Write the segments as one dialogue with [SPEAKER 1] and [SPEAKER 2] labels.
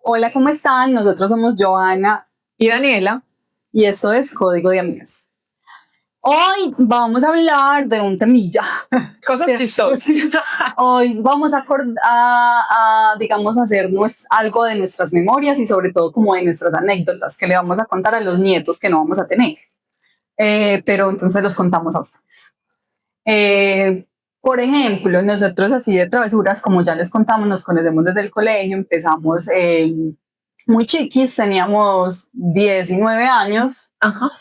[SPEAKER 1] Hola, ¿cómo están? Nosotros somos Joana
[SPEAKER 2] Y Daniela,
[SPEAKER 1] y esto es Código de Amigas. Hoy vamos a hablar de un temilla.
[SPEAKER 2] cosas chistosas.
[SPEAKER 1] Hoy vamos digamos, hacer algo de nuestras memorias y sobre todo como de nuestras anécdotas que le vamos a contar a los nietos que no vamos a tener. Pero entonces los contamos a ustedes. Por ejemplo, nosotros así de travesuras, como ya les contamos, nos conocemos desde el colegio, empezamos muy chiquis, teníamos 19 años.
[SPEAKER 2] Ajá.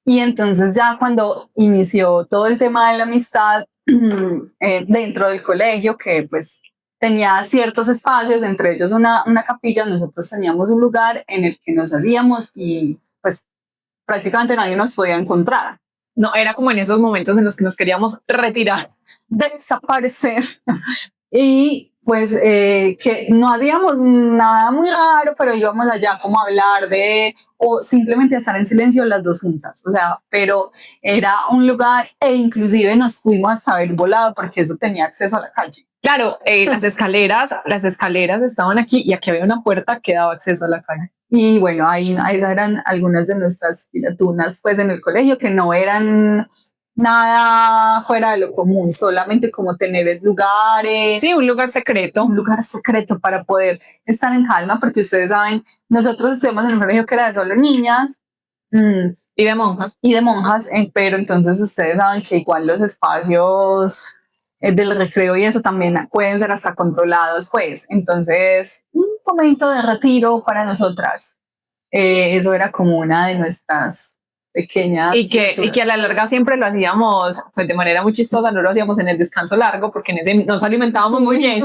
[SPEAKER 1] Y entonces ya cuando inició todo el tema de la amistad dentro del colegio, que pues tenía ciertos espacios, entre ellos una capilla, nosotros teníamos un lugar en el que nos hacíamos y pues prácticamente nadie nos podía encontrar.
[SPEAKER 2] No, era como en esos momentos en los que nos queríamos retirar.
[SPEAKER 1] Desaparecer. Y pues que no hacíamos nada muy raro, pero íbamos allá como a hablar o simplemente a estar en silencio las dos juntas, o sea, pero era un lugar e inclusive nos pudimos hasta haber volado porque eso tenía acceso a la calle.
[SPEAKER 2] Claro, las escaleras estaban aquí y aquí había una puerta que daba acceso a la calle.
[SPEAKER 1] Y bueno, ahí esas eran algunas de nuestras piratunas pues en el colegio que no eran nada fuera de lo común, solamente como tener lugares.
[SPEAKER 2] Sí, un lugar secreto.
[SPEAKER 1] Un lugar secreto para poder estar en calma, porque ustedes saben, nosotros estuvimos en un colegio que era de solo niñas.
[SPEAKER 2] Y de monjas.
[SPEAKER 1] Y de monjas, pero entonces ustedes saben que igual los espacios del recreo y eso también pueden ser hasta controlados, pues. Entonces, un momento de retiro para nosotras. Eso era como una de nuestras pequeñas
[SPEAKER 2] y que a la larga siempre lo hacíamos pues de manera muy chistosa, no lo hacíamos en el descanso largo porque en ese nos alimentábamos muy bien,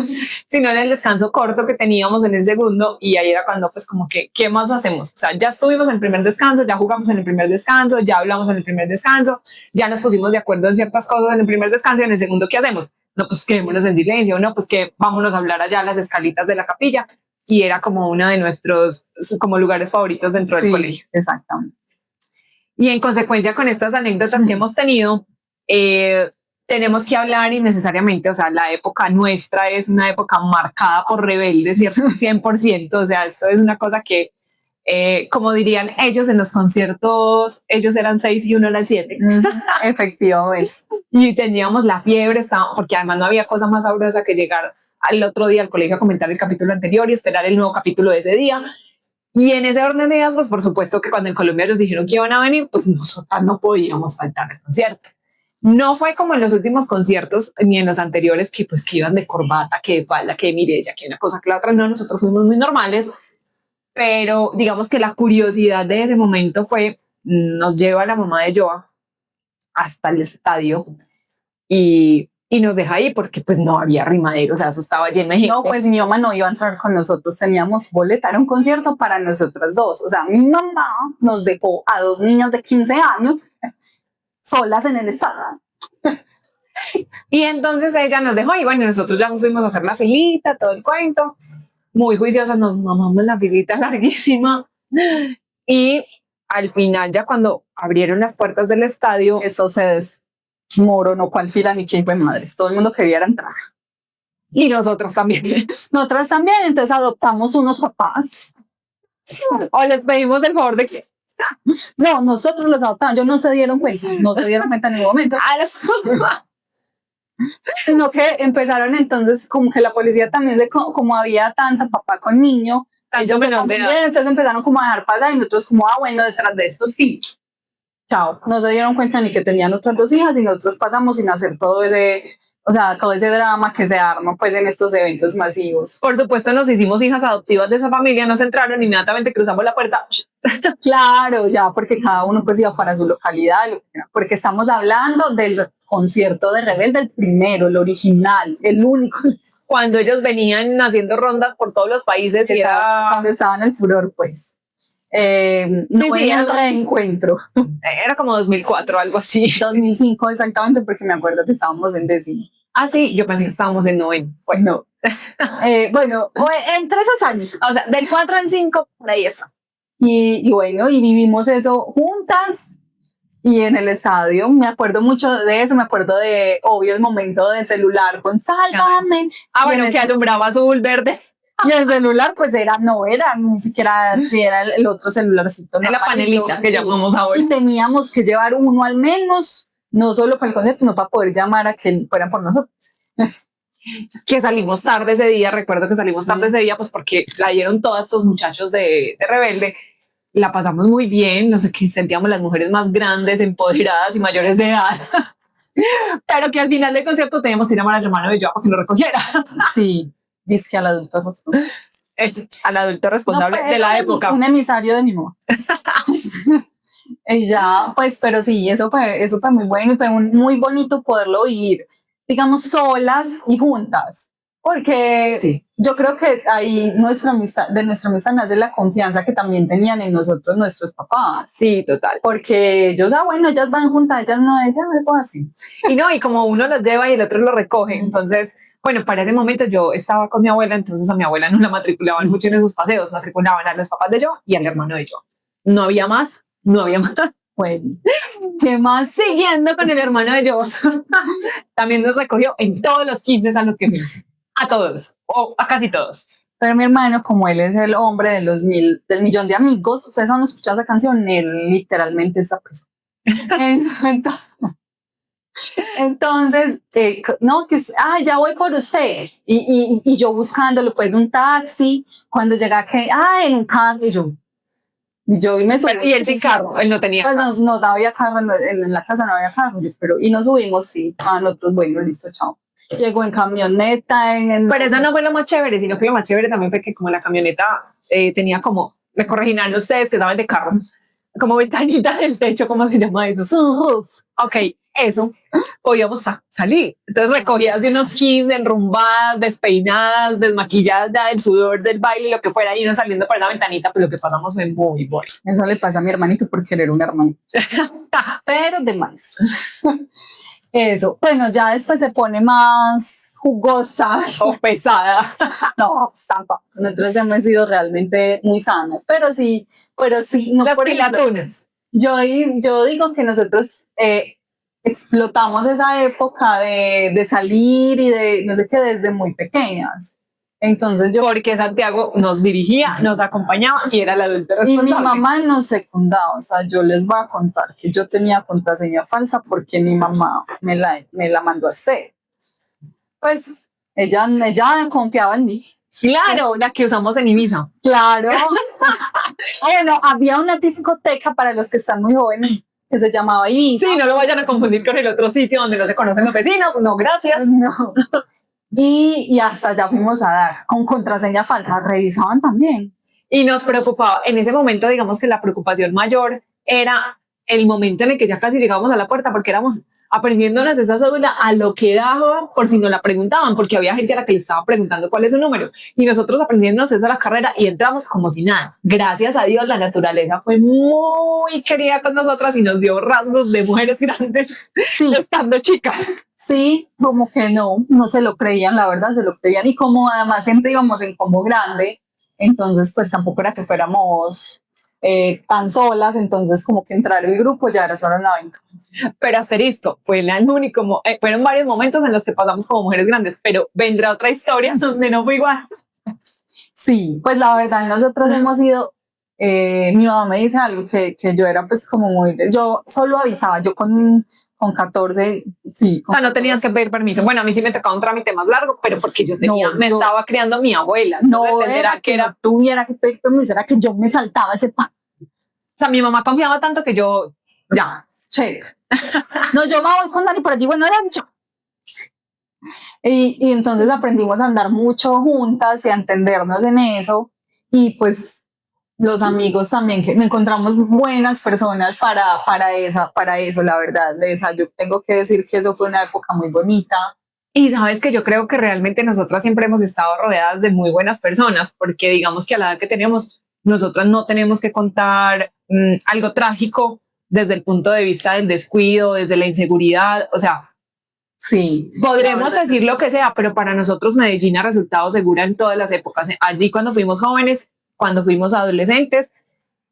[SPEAKER 2] sino en el descanso corto que teníamos en el segundo, y ahí era cuando pues como que ¿qué más hacemos? O sea, ya estuvimos en el primer descanso, ya jugamos en el primer descanso, ya hablamos en el primer descanso, ya nos pusimos de acuerdo en ciertas cosas en el primer descanso, y en el segundo ¿qué hacemos? No, pues quedémonos en silencio, no, pues que vámonos a hablar allá a las escalitas de la capilla, y era como uno de nuestros como lugares favoritos dentro del colegio.
[SPEAKER 1] Exactamente.
[SPEAKER 2] Y en consecuencia con estas anécdotas que hemos tenido, tenemos que hablar innecesariamente, o sea, la época nuestra es una época marcada por rebeldes, ¿cierto? 100%, o sea, esto es una cosa que, como dirían ellos en los conciertos, ellos eran 6 y uno era el 7.
[SPEAKER 1] Efectivamente.
[SPEAKER 2] Y teníamos la fiebre, porque además no había cosa más sabrosa que llegar al otro día al colegio a comentar el capítulo anterior y esperar el nuevo capítulo de ese día. Y en ese orden de ideas, pues por supuesto que cuando en Colombia nos dijeron que iban a venir, pues nosotras no podíamos faltar al concierto. No fue como en los últimos conciertos ni en los anteriores que pues que iban de corbata, que de falda, que de Mireya, que una cosa que la otra. No, nosotros fuimos muy normales, pero digamos que la curiosidad de ese momento fue, nos lleva la mamá de Joa hasta el estadio y nos deja ahí porque pues no había rimadero, o sea, eso estaba lleno de gente.
[SPEAKER 1] No, pues mi mamá no iba a entrar con nosotros, teníamos boleta, era un concierto para nosotras dos, o sea, mi mamá nos dejó a dos niñas de 15 años solas en el estadio.
[SPEAKER 2] Y entonces ella nos dejó y bueno, nosotros ya nos fuimos a hacer la filita, todo el cuento, muy juiciosas, nos mamamos la filita larguísima, y al final ya cuando abrieron las puertas del estadio,
[SPEAKER 1] eso se desmoronó, cual fila ni quién fue madres, todo el mundo quería entrar.
[SPEAKER 2] Y nosotros también.
[SPEAKER 1] Nosotras también, entonces adoptamos unos papás.
[SPEAKER 2] O les pedimos el favor de que...
[SPEAKER 1] No, nosotros los adoptamos, ellos no se dieron cuenta en ningún momento. Sino que empezaron entonces, como que la policía también, como había tanta papá con niño, ellos entonces empezaron como a dejar pasar y nosotros como, bueno, detrás de estos sí. Chao, no se dieron cuenta ni que tenían otras dos hijas y nosotros pasamos sin hacer todo ese drama que se arma pues en estos eventos masivos.
[SPEAKER 2] Por supuesto nos hicimos hijas adoptivas de esa familia, nos entraron, inmediatamente cruzamos la puerta.
[SPEAKER 1] Claro, ya, porque cada uno pues iba para su localidad, porque estamos hablando del concierto de Rebelde, el primero, el original, el único.
[SPEAKER 2] Cuando ellos venían haciendo rondas por todos los países y era...
[SPEAKER 1] Cuando estaban en el furor, pues. No era el reencuentro.
[SPEAKER 2] Era como 2004, algo así.
[SPEAKER 1] 2005 exactamente, porque me acuerdo que estábamos en décimo.
[SPEAKER 2] Ah, sí, yo pensé que estábamos en noveno.
[SPEAKER 1] Pues no. Bueno, entre esos años.
[SPEAKER 2] O sea, del 4 al 5, por ahí está.
[SPEAKER 1] Y bueno, y vivimos eso juntas y en el estadio. Me acuerdo mucho de eso, me acuerdo de, obvio, el momento de celular con Sálvame.
[SPEAKER 2] Ah, bueno, que alumbraba azul, verde.
[SPEAKER 1] Y el celular, pues no era, ni siquiera si era el otro celularcito.
[SPEAKER 2] En la panelita que llamamos ahora.
[SPEAKER 1] Y teníamos que llevar uno al menos, no solo para el concierto, sino para poder llamar a que fueran por nosotros.
[SPEAKER 2] Que salimos tarde ese día, recuerdo que salimos tarde ese día, pues porque la dieron todos estos muchachos de Rebelde, la pasamos muy bien, no sé qué, sentíamos las mujeres más grandes, empoderadas y mayores de edad, pero que al final del concierto teníamos que llamar al hermano de Joa para que lo recogiera.
[SPEAKER 1] Sí, dice que al adulto responsable.
[SPEAKER 2] Es al adulto responsable de la época.
[SPEAKER 1] Un emisario de mi mamá. Y ya, pues, pero sí, eso fue muy bueno y fue muy bonito poderlo vivir, digamos, solas y juntas, porque
[SPEAKER 2] Sí.
[SPEAKER 1] yo creo que ahí de nuestra amistad nace la confianza que también tenían en nosotros nuestros papás.
[SPEAKER 2] Sí, total.
[SPEAKER 1] Porque ellos, bueno, ellas van juntas, ellas no, algo así.
[SPEAKER 2] Y como uno los lleva y el otro lo recoge, entonces, bueno, para ese momento yo estaba con mi abuela, entonces a mi abuela no la matriculaban mucho en esos paseos, matriculaban a los papás de yo y al hermano de yo. No había más.
[SPEAKER 1] Bueno, ¿qué más?
[SPEAKER 2] Siguiendo con el hermano de yo, también nos recogió en todos los 15 a los que fuimos. A todos, o a casi todos.
[SPEAKER 1] Pero mi hermano, como él es el hombre del millón de amigos, ustedes han escuchado esa canción, él literalmente es esa persona. Entonces, no, ya voy por usted. Y yo buscándolo, pues, en un taxi, cuando llega en un carro, y me subí.
[SPEAKER 2] Y él sin carro, él no tenía.
[SPEAKER 1] Pues no había carro, en la casa no había carro, y nos subimos, sí, a nosotros, bueno, listo, chao. Llegó en camioneta.
[SPEAKER 2] Pero eso no fue lo más chévere, sino que lo más chévere también fue que como la camioneta tenía como, me corregirán ustedes que saben de carros, como ventanita del techo, ¿cómo se llama eso?
[SPEAKER 1] Sunroof.
[SPEAKER 2] Ok, eso, podíamos salir. Entonces recogías de unos 15 enrumbadas, despeinadas, desmaquilladas ya del sudor del baile, lo que fuera, y uno saliendo por la ventanita, pues lo que pasamos fue muy bueno.
[SPEAKER 1] Eso le pasa a mi hermanito por querer un hermano. Pero de más. Eso, bueno, ya después se pone más jugosa
[SPEAKER 2] o pesada.
[SPEAKER 1] No, tampoco. Nosotros hemos sido realmente muy sanas, pero sí,
[SPEAKER 2] no. Las pilatunas.
[SPEAKER 1] Yo digo que nosotros explotamos esa época de salir y de no sé qué desde muy pequeñas. Entonces
[SPEAKER 2] porque Santiago nos dirigía, nos acompañaba y era el adulto responsable.
[SPEAKER 1] Y mi mamá nos secundaba, o sea, yo les voy a contar que yo tenía contraseña falsa porque mi mamá me la mandó a hacer. Pues ella confiaba en mí.
[SPEAKER 2] Claro, la que usamos en Ibiza.
[SPEAKER 1] Claro. Bueno, había una discoteca para los que están muy jóvenes que se llamaba Ibiza.
[SPEAKER 2] Sí, no lo vayan a confundir con el otro sitio donde no se conocen los vecinos. No, gracias.
[SPEAKER 1] No. Y hasta allá fuimos a dar con contraseña falsa, revisaban también.
[SPEAKER 2] Y nos preocupaba, en ese momento digamos que la preocupación mayor era el momento en el que ya casi llegábamos a la puerta porque éramos aprendiéndonos esa cédula a lo que daba por si no la preguntaban, porque había gente a la que le estaba preguntando cuál es su número y nosotros aprendiéndonos eso a la carrera y entramos como si nada. Gracias a Dios la naturaleza fue muy querida con nosotras y nos dio rasgos de mujeres grandes estando chicas.
[SPEAKER 1] Sí, como que no se lo creían, la verdad, se lo creían. Y como además siempre íbamos en combo grande, entonces pues tampoco era que fuéramos tan solas, entonces como que entrar el grupo ya era solo una venta.
[SPEAKER 2] Pero asterisco, fueron varios momentos en los que pasamos como mujeres grandes, pero vendrá otra historia donde no fue igual.
[SPEAKER 1] Sí, pues la verdad nosotros hemos ido, mi mamá me dice algo que yo era pues como yo solo avisaba, yo con 14, sí.
[SPEAKER 2] O sea, no tenías que pedir permiso. Bueno, a mí sí me tocaba un trámite más largo, pero porque yo estaba criando mi abuela.
[SPEAKER 1] No era que no tuviera que pedir permiso, era que yo me saltaba ese pan.
[SPEAKER 2] O sea, mi mamá confiaba tanto que yo,
[SPEAKER 1] check. No, yo me voy con Dani por allí, bueno, era mucho. Y entonces aprendimos a andar mucho juntas y a entendernos en eso. Y pues los amigos también, que encontramos buenas personas para eso, la verdad. Yo tengo que decir que eso fue una época muy bonita.
[SPEAKER 2] Y sabes que yo creo que realmente nosotras siempre hemos estado rodeadas de muy buenas personas, porque digamos que a la edad que teníamos, nosotras no tenemos que contar algo trágico desde el punto de vista del descuido, desde la inseguridad, o sea,
[SPEAKER 1] sí,
[SPEAKER 2] podremos decir lo que sea, pero para nosotros Medellín ha resultado segura en todas las épocas, allí cuando fuimos jóvenes, cuando fuimos adolescentes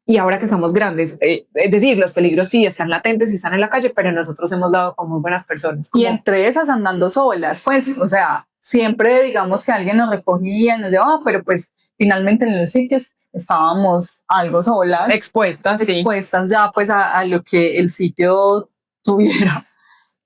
[SPEAKER 2] y ahora que somos grandes, es decir, los peligros sí están latentes y están en la calle, pero nosotros hemos dado como buenas personas.
[SPEAKER 1] Y entre esas andando solas, pues, o sea, siempre digamos que alguien nos recogía, nos llevaba, pero pues finalmente en los sitios estábamos algo solas,
[SPEAKER 2] Expuestas, sí.
[SPEAKER 1] expuestas ya pues a lo que el sitio tuviera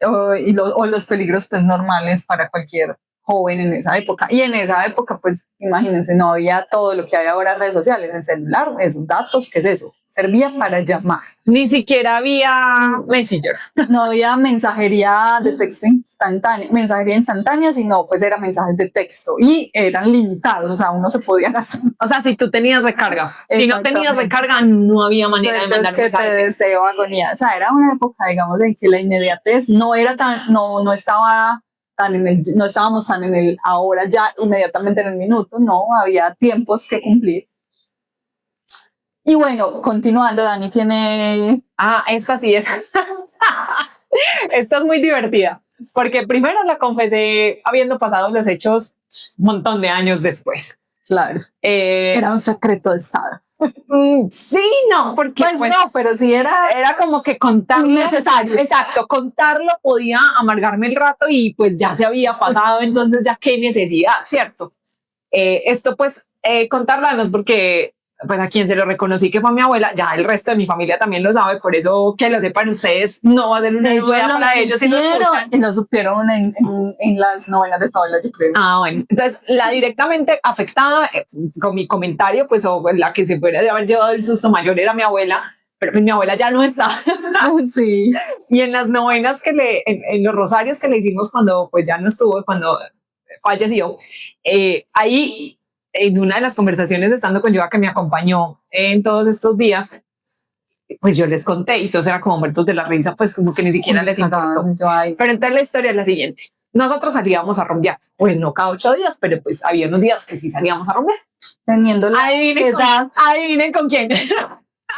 [SPEAKER 1] o los peligros pues normales para cualquier joven en esa época. Y en esa época pues imagínense, no había todo lo que hay ahora en redes sociales, en celular, esos datos, ¿qué es eso? Servía para llamar.
[SPEAKER 2] Ni siquiera había Messenger.
[SPEAKER 1] No había mensajería de texto instantánea, mensajería instantánea, sino pues eran mensajes de texto y eran limitados, o sea, uno se podía gastar.
[SPEAKER 2] O sea, si tú tenías recarga, si no tenías recarga, no había manera de mandar
[SPEAKER 1] mensajes. Que te deseo agonía. O sea, era una época, digamos, en que la inmediatez no era tan, no estaba tan en el, no estábamos tan en el ahora ya inmediatamente en el minuto, no, había tiempos que cumplir. Y bueno, continuando, Dani tiene...
[SPEAKER 2] Esta sí es. Esta es muy divertida, porque primero la confesé habiendo pasado los hechos un montón de años después.
[SPEAKER 1] Claro. Era un secreto de Estado.
[SPEAKER 2] Sí, no, porque
[SPEAKER 1] pues no, pero sí
[SPEAKER 2] era como que contarlo.
[SPEAKER 1] Necesario.
[SPEAKER 2] Exacto, contarlo podía amargarme el rato y pues ya se había pasado, entonces ya qué necesidad, ¿cierto? Esto pues contarlo además porque pues a quien se lo reconocí que fue mi abuela, ya el resto de mi familia también lo sabe, por eso que lo sepan ustedes, no va a ser una novedad para ellos si lo escuchan.
[SPEAKER 1] Y lo supieron en las novelas de Paula, yo creo.
[SPEAKER 2] Bueno, entonces la directamente afectada con mi comentario, pues o la que se puede haber llevado el susto mayor era mi abuela, pero pues mi abuela ya no está.
[SPEAKER 1] Sí.
[SPEAKER 2] Y en las novenas que en los rosarios que le hicimos cuando pues ya no estuvo, cuando falleció, ahí en una de las conversaciones estando con Yoa que me acompañó en todos estos días, pues yo les conté y todos eran como muertos de la risa, pues como que ni siquiera les importó. Pero entonces la historia es la siguiente. Nosotros salíamos a rumbear, pues no cada 8 días, pero pues había unos días que sí salíamos a rumbear.
[SPEAKER 1] Teniendo la
[SPEAKER 2] edad. Adivinen con quién.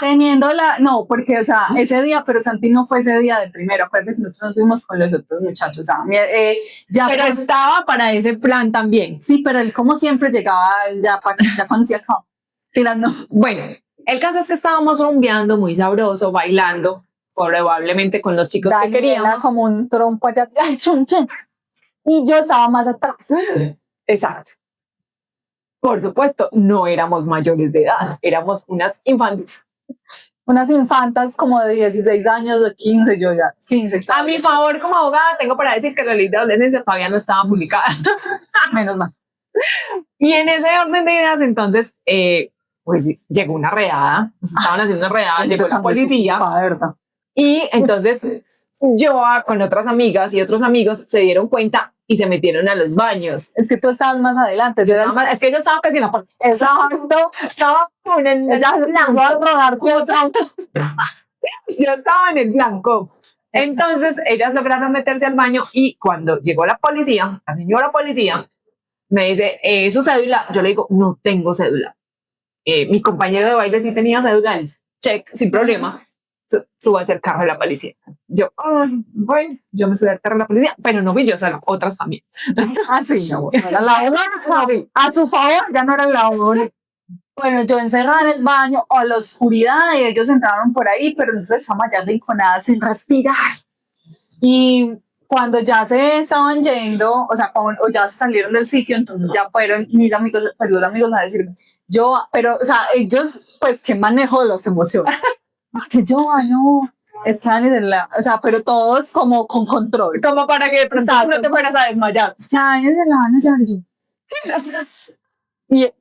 [SPEAKER 1] Teniendo no, porque, o sea, ese día, pero Santi no fue ese día de primero, acuérdense que nosotros nos fuimos con los otros muchachos,
[SPEAKER 2] pero pues, estaba para ese plan también.
[SPEAKER 1] Sí, pero él como siempre llegaba ya cuando se acabó, tirando.
[SPEAKER 2] Bueno, el caso es que estábamos rumbeando muy sabroso, bailando, probablemente con los chicos
[SPEAKER 1] Daniela,
[SPEAKER 2] que queríamos.
[SPEAKER 1] Como un trompo allá, y yo estaba más atrás.
[SPEAKER 2] Exacto. Por supuesto, no éramos mayores de edad, éramos unas infantes.
[SPEAKER 1] Unas infantas como de 16 años o 15, yo ya 15.
[SPEAKER 2] A mi favor, como abogada, tengo para decir que la ley de adolescencia todavía no estaba publicada.
[SPEAKER 1] Menos mal.
[SPEAKER 2] Y en ese orden de ideas, entonces, pues llegó una redada, nos estaban haciendo una redada, llegó la policía. Y entonces yo con otras amigas y otros amigos se dieron cuenta y se metieron a los baños.
[SPEAKER 1] Es que tú estabas más adelante.
[SPEAKER 2] Es que yo estaba casi en la parte.
[SPEAKER 1] Exacto.
[SPEAKER 2] Estaba con el blanco a rodar Yo estaba en el blanco. Entonces ellas lograron meterse al baño y cuando llegó la policía, la señora policía, me dice, ¿su cédula? Yo le digo, no tengo cédula. Mi compañero de baile sí tenía cédula, check, sin problema. Súbase al carro de la policía. Yo, bueno, yo me subí al carro de la policía, pero no fui yo, solo otras también.
[SPEAKER 1] Sí, no era la a su favor, ya no era la hora. Bueno, yo encerrada en el baño a la oscuridad y ellos entraron por ahí, pero nosotros estábamos allá rinconadas sin respirar. Y cuando ya se estaban yendo, o sea, o ya se salieron del sitio, entonces ya fueron mis amigos, pues los amigos a decir, pero, o sea, ellos, pues, ¿qué manejo de las emociones? Que yo, no, están en la, o sea, pero todos como con control.
[SPEAKER 2] Como para que de pronto no te fueras a desmayar.
[SPEAKER 1] Ya,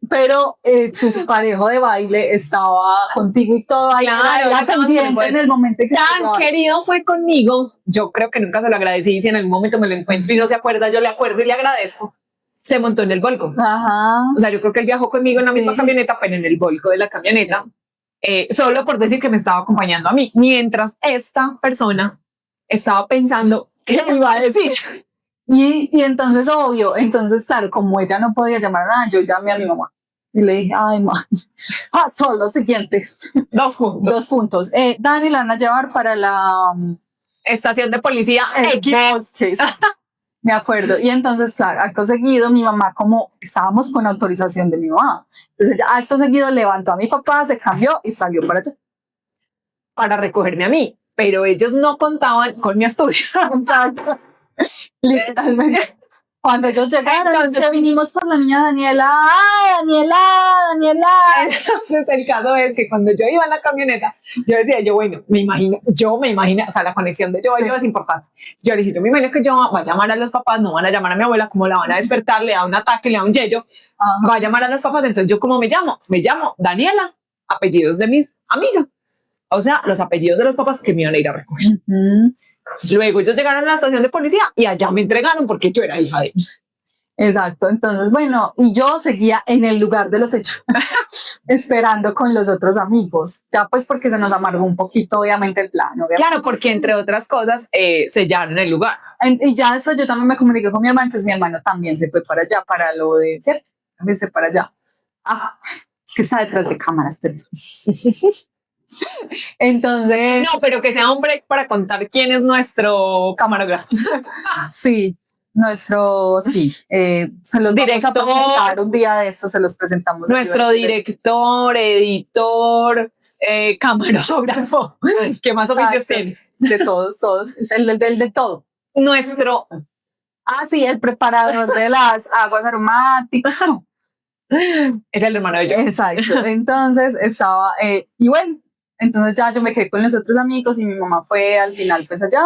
[SPEAKER 1] pero tu parejo de baile estaba contigo y todo ahí.
[SPEAKER 2] Claro,
[SPEAKER 1] era pendiente en el momento que
[SPEAKER 2] tan querido fue conmigo. Yo creo que nunca se lo agradecí. Si en algún momento me lo encuentro y no se acuerda, yo le acuerdo y le agradezco. Se montó en el volco.
[SPEAKER 1] Ajá.
[SPEAKER 2] O sea, yo creo que él viajó conmigo en la misma camioneta, pero en el volco de la camioneta. Solo por decir que me estaba acompañando a mí, mientras esta persona estaba pensando qué me iba a decir.
[SPEAKER 1] Y entonces, obvio, entonces, claro, como ella no podía llamar a nada, yo llamé a mi mamá y le dije, ay, mamá, son los siguientes.
[SPEAKER 2] 2 puntos.
[SPEAKER 1] 2 puntos. Dani la van a llevar para la
[SPEAKER 2] estación de policía X.
[SPEAKER 1] Me acuerdo. Y entonces, claro, acto seguido, mi mamá, como estábamos con autorización de mi mamá, entonces ya acto seguido levantó a mi papá, se cambió y salió para allá.
[SPEAKER 2] Para recogerme a mí, pero ellos no contaban con mi astucia.
[SPEAKER 1] Literalmente. Cuando ellos llegaron, entonces vinimos por la niña Daniela. ¡Ah, Daniela!
[SPEAKER 2] Entonces el caso es que cuando yo iba en la camioneta, yo decía, bueno, me imagino, o sea, la conexión de yo y yo es importante. Yo le dije, yo me imagino que yo va a llamar a los papás, no van a llamar a mi abuela, como la van a despertar, le da un ataque, le da un yello, va a llamar a los papás. Entonces yo, ¿cómo me llamo? Me llamo Daniela, apellidos de mis amigas. O sea, los apellidos de los papás que me iban a ir a recoger. Luego ellos llegaron a la estación de policía y allá me entregaron porque yo era hija de ellos.
[SPEAKER 1] Exacto, entonces bueno, y yo seguía en el lugar de los hechos, esperando con los otros amigos, ya pues porque se nos amargó un poquito obviamente el plan. Obviamente.
[SPEAKER 2] Claro, porque entre otras cosas sellaron el lugar.
[SPEAKER 1] Y ya después yo también me comuniqué con mi hermano, entonces mi hermano también se fue para allá, para lo de, ¿cierto? También se fue para allá. Es que está detrás de cámaras, perdón. Entonces...
[SPEAKER 2] No, pero que sea un break para contar quién es nuestro camarógrafo.
[SPEAKER 1] Sí, se los
[SPEAKER 2] director,
[SPEAKER 1] vamos a presentar un día de esto, se los presentamos.
[SPEAKER 2] Nuestro director, editor, camarógrafo, ¿qué más oficios tiene?
[SPEAKER 1] De todos, es el de todo.
[SPEAKER 2] Nuestro...
[SPEAKER 1] sí, el preparador de las aguas aromáticas.
[SPEAKER 2] Es el hermano de yo.
[SPEAKER 1] Exacto, entonces estaba, y bueno, entonces ya yo me quedé con los otros amigos y mi mamá fue al final pues allá.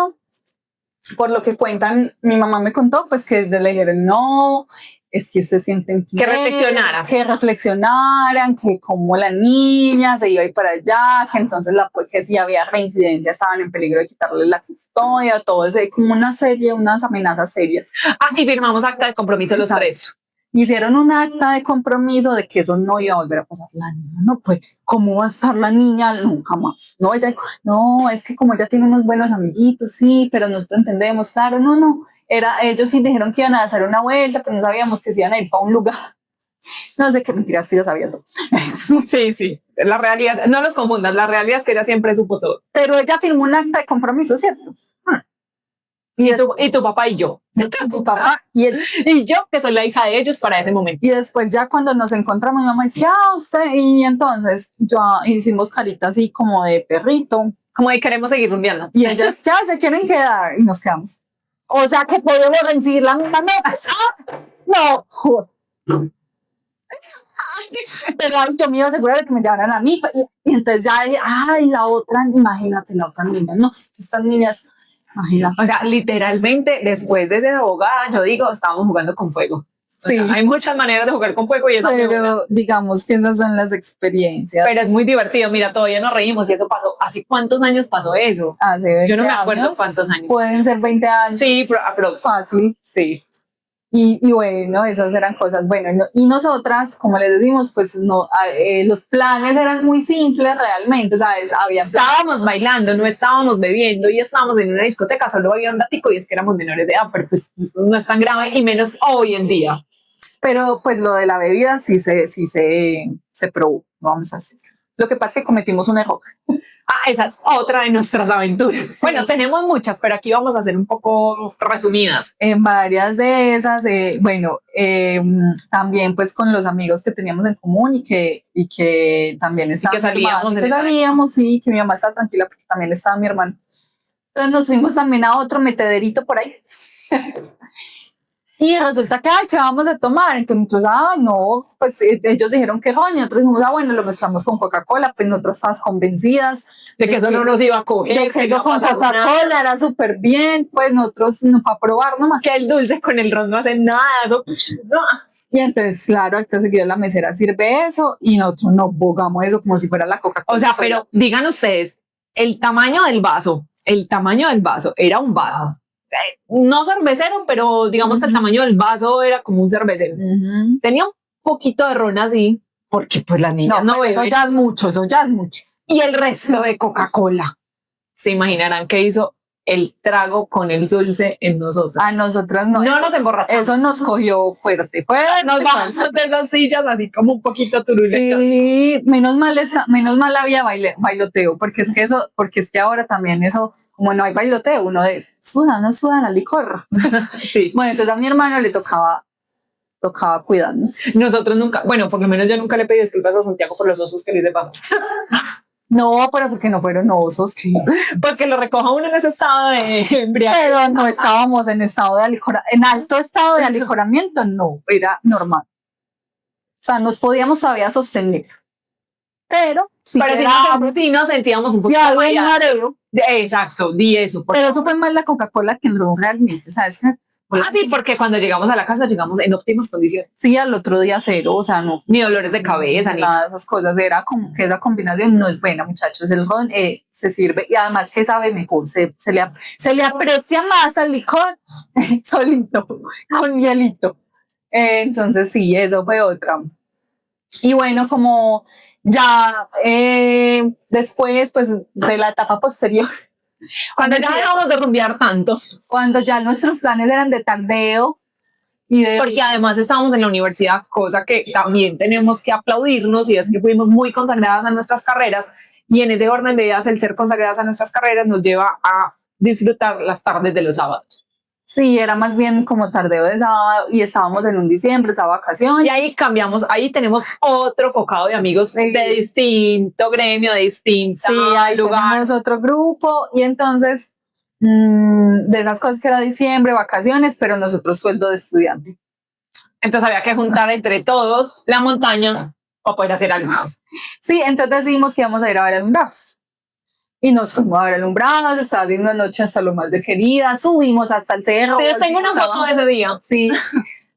[SPEAKER 1] Por lo que cuentan, mi mamá me contó pues que le dijeron, no, es que ustedes sienten
[SPEAKER 2] que
[SPEAKER 1] reflexionaran, que como la niña se iba a ir para allá, que entonces que si había reincidencia estaban en peligro de quitarle la custodia, todo eso, como unas amenazas serias.
[SPEAKER 2] Y firmamos acta de compromiso los tres.
[SPEAKER 1] Hicieron un acta de compromiso de que eso no iba a volver a pasar. La niña, no, pues, ¿cómo va a estar la niña? Nunca más. No, es que como ella tiene unos buenos amiguitos, sí, pero nosotros entendemos, claro, no. Ellos sí dijeron que iban a hacer una vuelta, pero no sabíamos que se iban a ir para un lugar. No sé qué mentiras que ella sabía todo.
[SPEAKER 2] Sí. La realidad, no los confundas, la realidad es que ella siempre supo todo.
[SPEAKER 1] Pero ella firmó un acta de compromiso, ¿cierto?
[SPEAKER 2] Y tu papá y yo.
[SPEAKER 1] Tu papá y
[SPEAKER 2] yo, que soy la hija de ellos para ese momento.
[SPEAKER 1] Y después ya cuando nos encontramos, mi mamá decía, usted, y entonces hicimos caritas así como de perrito.
[SPEAKER 2] Como de queremos seguir rumbeando.
[SPEAKER 1] Y ellas, ya se quieren quedar, y nos quedamos. O sea que podemos recibir la misma nota. No, joder. Pero yo me iba a asegurar de que me llevaran a mí. Y entonces ya dije, la otra, imagínate, la otra niña. No, estas niñas... Imagínate.
[SPEAKER 2] O sea, literalmente después de esa abogada, yo digo, estábamos jugando con fuego.
[SPEAKER 1] Sí.
[SPEAKER 2] O sea, hay muchas maneras de jugar con fuego y eso.
[SPEAKER 1] Pero digamos que esas son las experiencias.
[SPEAKER 2] Pero es muy divertido. Mira, todavía nos reímos y eso pasó. ¿Hace cuántos años pasó eso?
[SPEAKER 1] Hace 20
[SPEAKER 2] yo no me acuerdo
[SPEAKER 1] años,
[SPEAKER 2] cuántos años.
[SPEAKER 1] Pueden ser 20 años.
[SPEAKER 2] Sí, pero
[SPEAKER 1] fácil.
[SPEAKER 2] Sí.
[SPEAKER 1] Y bueno, esas eran cosas. Bueno, y nosotras, como les decimos, pues no, los planes eran muy simples realmente, ¿sabes?
[SPEAKER 2] Estábamos bailando, no estábamos bebiendo y estábamos en una discoteca, solo había un datico y es que éramos menores de edad, pero pues no es tan grave y menos hoy en día.
[SPEAKER 1] Pero pues lo de la bebida sí se probó, vamos a decir. Lo que pasa es que cometimos un error.
[SPEAKER 2] Esa es otra de nuestras aventuras. Sí. Bueno, tenemos muchas, pero aquí vamos a hacer un poco resumidas.
[SPEAKER 1] En varias de esas, también pues con los amigos que teníamos en común y que también estaban salíamos, sí, que mi mamá estaba tranquila porque también estaba mi hermano. Entonces nos fuimos también a otro metederito por ahí. Y resulta que vamos a tomar, entonces nosotros, no, pues ellos dijeron que no, y nosotros dijimos, bueno, lo mezclamos con Coca-Cola, pues nosotros estábamos convencidas
[SPEAKER 2] de que eso no nos iba a coger,
[SPEAKER 1] de que eso con Coca-Cola era súper bien, pues nosotros para probar nomás.
[SPEAKER 2] Que el dulce con el ron no hace nada, eso no.
[SPEAKER 1] Y entonces, claro, acto seguido la mesera sirve eso y nosotros nos bogamos eso como si fuera la Coca-Cola.
[SPEAKER 2] O sea, pero digan ustedes, el tamaño del vaso era un vaso. No cervecero, pero digamos que el tamaño del vaso era como un cervecero. Tenía un poquito de ron así, porque pues la niña no bebe.
[SPEAKER 1] Eso ya es mucho.
[SPEAKER 2] Y el resto de Coca-Cola. Se imaginarán que hizo el trago con el dulce en nosotros.
[SPEAKER 1] A nosotras no.
[SPEAKER 2] No nos emborrachamos.
[SPEAKER 1] Eso nos cogió fuerte.
[SPEAKER 2] Nos bajamos de esas sillas así como un poquito turuletas.
[SPEAKER 1] Sí, menos mal había bailoteo, porque es que ahora también eso, como no hay bailoteo, uno suda la licor.
[SPEAKER 2] Sí.
[SPEAKER 1] Bueno, entonces a mi hermano le tocaba cuidarnos.
[SPEAKER 2] Nosotros nunca, bueno, por lo menos yo nunca le pedí disculpas a Santiago por los osos que le hice pasar.
[SPEAKER 1] No, pero porque no fueron osos, que
[SPEAKER 2] Pues que lo recoja uno en ese estado de embriaguez.
[SPEAKER 1] pero no estábamos en estado de en alto estado de alicoramiento, no, era normal. O sea, nos podíamos todavía sostener. Pero sí
[SPEAKER 2] Pero sí nos sentíamos un
[SPEAKER 1] sí
[SPEAKER 2] poquito
[SPEAKER 1] había un
[SPEAKER 2] mareadas.
[SPEAKER 1] mareo,
[SPEAKER 2] Exacto, di eso.
[SPEAKER 1] pero eso fue más la Coca-Cola que no realmente, ¿sabes?
[SPEAKER 2] Sí, porque cuando llegamos a la casa llegamos en óptimas condiciones.
[SPEAKER 1] Sí, al otro día cero, o sea, no.
[SPEAKER 2] Ni dolores de cabeza, ni
[SPEAKER 1] nada de esas cosas. Era como que esa combinación no es buena, muchachos. El ron se sirve y además que sabe mejor, se le aprecia más al licor solito, con hielito. Entonces, sí, eso fue otra. Y bueno, como ya después, pues de la etapa posterior,
[SPEAKER 2] cuando ya dejamos de rumbear tanto.
[SPEAKER 1] cuando ya nuestros planes eran de tardeo y de...
[SPEAKER 2] Porque además estábamos en la universidad, cosa que también tenemos que aplaudirnos, y es que fuimos muy consagradas a nuestras carreras, y en ese orden de ideas el ser consagradas a nuestras carreras nos lleva a disfrutar las tardes de los sábados.
[SPEAKER 1] Sí, era más bien como tardeo de sábado y estábamos en un diciembre, esa vacación.
[SPEAKER 2] Y ahí cambiamos, ahí tenemos otro cocado de amigos de distinto gremio, de distinto
[SPEAKER 1] lugar. Tenemos otro grupo y entonces de esas cosas que era diciembre, vacaciones, pero nosotros sueldo de estudiante.
[SPEAKER 2] Entonces había que juntar entre todos la montaña para poder hacer algo.
[SPEAKER 1] Sí, entonces decidimos que íbamos a ir a ver alumbrados. Y nos fuimos a ver alumbrados, estaba viendo una noche hasta lo más de querida, subimos hasta el cerro.
[SPEAKER 2] Sí, tengo una foto de ese día.
[SPEAKER 1] Sí,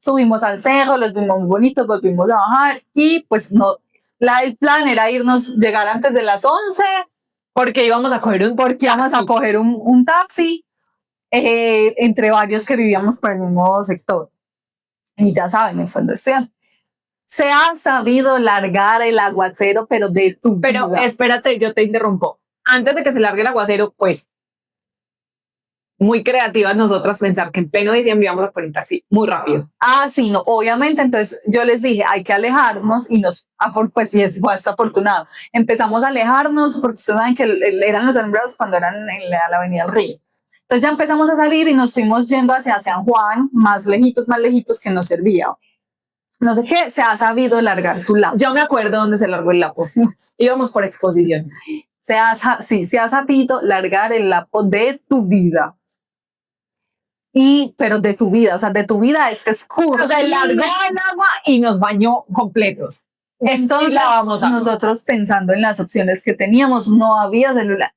[SPEAKER 1] subimos al cerro, los vimos muy bonitos, volvimos a bajar y pues no, el plan era llegar antes de las 11.
[SPEAKER 2] Porque íbamos a coger
[SPEAKER 1] un taxi entre varios que vivíamos por el mismo sector. Y ya saben, el sueldo estudiante. Se ha sabido largar el aguacero, pero de tu vida.
[SPEAKER 2] Pero espérate, yo te interrumpo. Antes de que se largue el aguacero, pues, muy creativas nosotras pensar que en pleno diciembre íbamos a poner un taxi muy rápido.
[SPEAKER 1] Sí, no, obviamente, entonces yo les dije, hay que alejarnos y pues sí, fue hasta afortunado. Empezamos a alejarnos porque ustedes saben que eran los alumbrados cuando eran en la Avenida del Río. Entonces ya empezamos a salir y nos fuimos yendo hacia San Juan, más lejitos que nos servía. No sé qué, se ha sabido largar tu lapo.
[SPEAKER 2] Yo me acuerdo dónde se largó el lapo. Íbamos por exposición.
[SPEAKER 1] Se ha sabido largar el lapo de tu vida. Pero de tu vida, o sea, de tu vida es que es curso.
[SPEAKER 2] O sea, largó el agua y nos bañó completos.
[SPEAKER 1] Entonces, nosotros pensando en las opciones que teníamos, no había celular.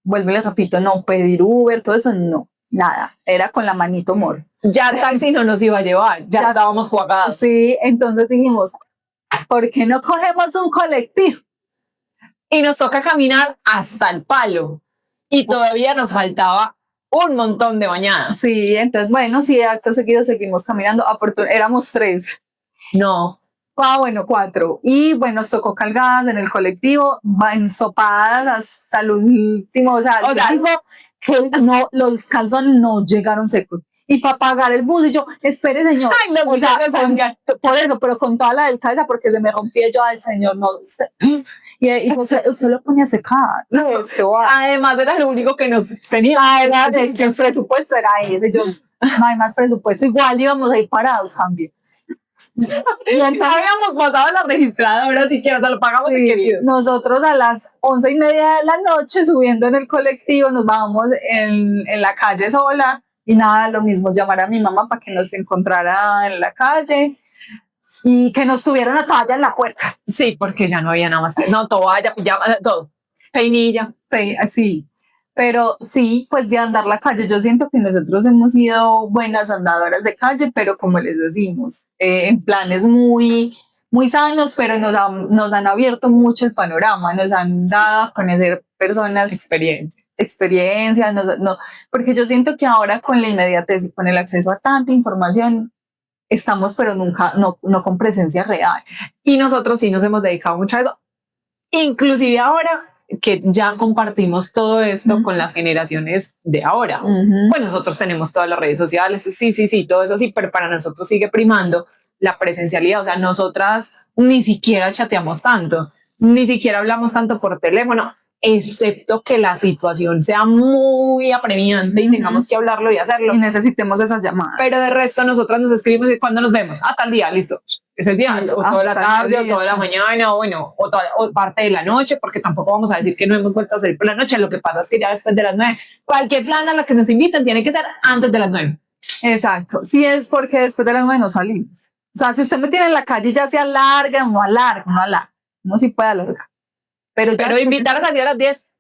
[SPEAKER 1] Vuelvo y les repito, no pedir Uber, todo eso, no, nada. Era con la manito mor.
[SPEAKER 2] Ya el taxi no nos iba a llevar, ya estábamos jugadas.
[SPEAKER 1] Sí, entonces dijimos, ¿por qué no cogemos un colectivo?
[SPEAKER 2] Y nos toca caminar hasta el palo. Y todavía nos faltaba un montón de bañadas.
[SPEAKER 1] Sí, entonces, bueno, sí, acto seguido seguimos caminando. Éramos 3.
[SPEAKER 2] No.
[SPEAKER 1] Bueno, 4. Y bueno, nos tocó cargadas en el colectivo, ensopadas hasta el último. O sea digo que no, los calzones no llegaron secos. Y para pagar el bus, y yo, espere, señor.
[SPEAKER 2] Ay, no,
[SPEAKER 1] o sea, por eso, pero con toda la delicadeza, porque se me rompía yo, al señor, no. Y usted lo ponía a secar.
[SPEAKER 2] Además, era lo único que nos tenía.
[SPEAKER 1] Es que el presupuesto era ese. Yo, no hay más presupuesto. Igual íbamos a ir parados también.
[SPEAKER 2] Y entonces habíamos pasado la registradora, siquiera se lo pagamos.
[SPEAKER 1] Sí, nosotros a las 11:30 de la noche subiendo en el colectivo, nos bajamos en la calle sola y nada, lo mismo, llamar a mi mamá para que nos encontrara en la calle y que nos tuviera una toalla en la puerta.
[SPEAKER 2] Sí, porque ya no había nada más que, no, toalla, pijama, todo, peinilla.
[SPEAKER 1] Sí, pero sí, pues de andar la calle, yo siento que nosotros hemos sido buenas andadoras de calle, pero como les decimos, en planes muy, muy sanos, pero nos han abierto mucho el panorama, nos han dado a conocer personas. Experiencia, porque yo siento que ahora con la inmediatez y con el acceso a tanta información, estamos, pero nunca, no con presencia real.
[SPEAKER 2] Y nosotros sí nos hemos dedicado mucho a eso, inclusive ahora que ya compartimos todo esto con las generaciones de ahora. Pues nosotros tenemos todas las redes sociales, sí, todo eso sí, pero para nosotros sigue primando la presencialidad. O sea, nosotras ni siquiera chateamos tanto, ni siquiera hablamos tanto por teléfono. excepto que la situación sea muy apremiante y tengamos que hablarlo y hacerlo.
[SPEAKER 1] Y necesitemos esas llamadas.
[SPEAKER 2] Pero de resto nosotras nos escribimos y cuando nos vemos, tal día, listo, es el día,
[SPEAKER 1] Sí,
[SPEAKER 2] o toda la tarde, o toda la
[SPEAKER 1] sí.
[SPEAKER 2] mañana, o bueno, o parte de la noche, porque tampoco vamos a decir que no hemos vuelto a salir por la noche. Lo que pasa es que ya después de las 9, cualquier plan a la que nos inviten tiene que ser antes de las 9.
[SPEAKER 1] Exacto, sí, es porque después de las 9 no salimos. O sea, si usted me tiene en la calle, ya se alarga, no alarga, no sí puede alargar. Pero
[SPEAKER 2] invitar a salir a las 10.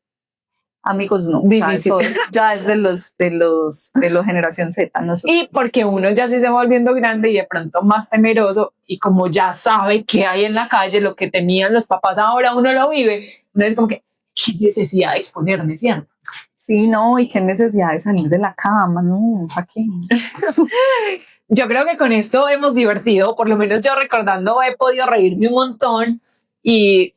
[SPEAKER 1] Amigos, no.
[SPEAKER 2] Difícil.
[SPEAKER 1] O sea, ya es de los generación Z. Nosotros.
[SPEAKER 2] Y porque uno ya sí se va volviendo grande y de pronto más temeroso, y como ya sabe qué hay en la calle, lo que tenían los papás, ahora uno lo vive. Uno es como que, qué necesidad de exponerme, ¿cierto?
[SPEAKER 1] Sí, no, y qué necesidad de salir de la cama, no, aquí.
[SPEAKER 2] Yo creo que con esto hemos divertido, por lo menos yo recordando he podido reírme un montón y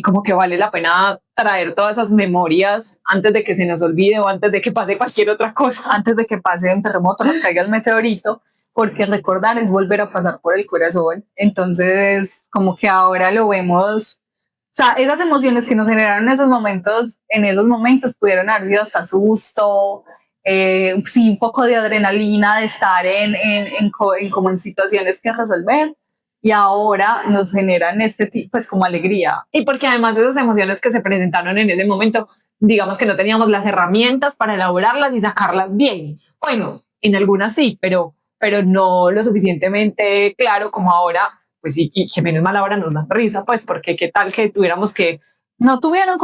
[SPEAKER 2] como que vale la pena traer todas esas memorias antes de que se nos olvide o antes de que pase cualquier otra cosa.
[SPEAKER 1] Antes de que pase un terremoto, nos caiga el meteorito, porque recordar es volver a pasar por el corazón. Entonces, como que ahora lo vemos, o sea, esas emociones que nos generaron en esos momentos pudieron haber sido hasta susto, sí, un poco de adrenalina de estar como en situaciones que resolver. Y ahora nos generan este tipo, pues como alegría.
[SPEAKER 2] Y porque además esas emociones que se presentaron en ese momento, digamos que no teníamos las herramientas para elaborarlas y sacarlas bien. Bueno, en algunas sí, pero no lo suficientemente claro como ahora, pues sí, y que menos mal ahora nos dan risa, pues porque qué tal que tuviéramos que...
[SPEAKER 1] No tuvieron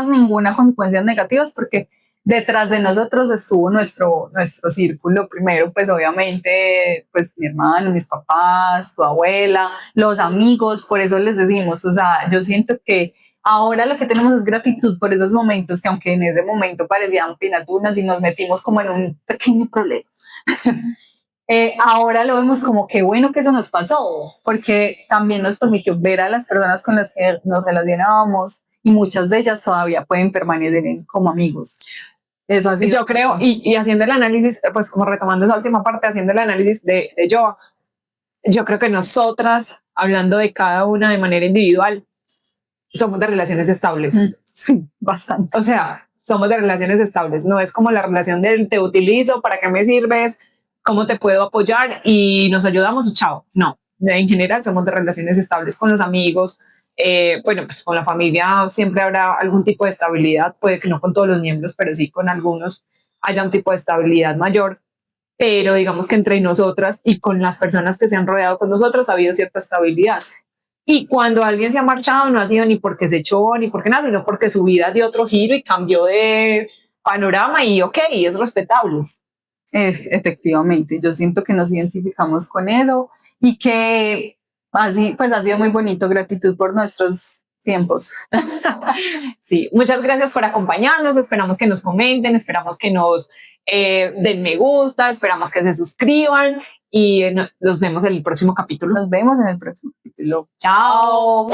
[SPEAKER 1] ninguna consecuencias negativas, porque detrás de nosotros estuvo nuestro círculo primero, pues obviamente, pues mi hermano, mis papás, tu abuela, los amigos. Por eso les decimos, o sea, yo siento que ahora lo que tenemos es gratitud por esos momentos, que aunque en ese momento parecían pinatunas y nos metimos como en un pequeño problema, ahora lo vemos como que bueno que eso nos pasó, porque también nos permitió ver a las personas con las que nos relacionábamos, y muchas de ellas todavía pueden permanecer como amigos. Eso así.
[SPEAKER 2] Yo creo, y haciendo el análisis, pues como retomando esa última parte, haciendo el análisis de Joa, yo creo que nosotras, hablando de cada una de manera individual, somos de relaciones estables.
[SPEAKER 1] Sí, bastante.
[SPEAKER 2] O sea, somos de relaciones estables. No es como la relación del te utilizo, ¿para qué me sirves? ¿Cómo te puedo apoyar? Y nos ayudamos, chao. No, en general somos de relaciones estables con los amigos. Bueno, pues con la familia siempre habrá algún tipo de estabilidad, puede que no con todos los miembros, pero sí con algunos haya un tipo de estabilidad mayor, pero digamos que entre nosotras y con las personas que se han rodeado con nosotros ha habido cierta estabilidad. Y cuando alguien se ha marchado no ha sido ni porque se echó ni porque nada, sino porque su vida dio otro giro y cambió de panorama, y ok, es respetable.
[SPEAKER 1] Efectivamente, yo siento que nos identificamos con eso, y que así, pues ha sido muy bonito. Gratitud por nuestros tiempos.
[SPEAKER 2] Sí, muchas gracias por acompañarnos. Esperamos que nos comenten, esperamos que nos den me gusta, esperamos que se suscriban y nos vemos en el próximo capítulo.
[SPEAKER 1] Nos vemos en el próximo capítulo.
[SPEAKER 2] Chao.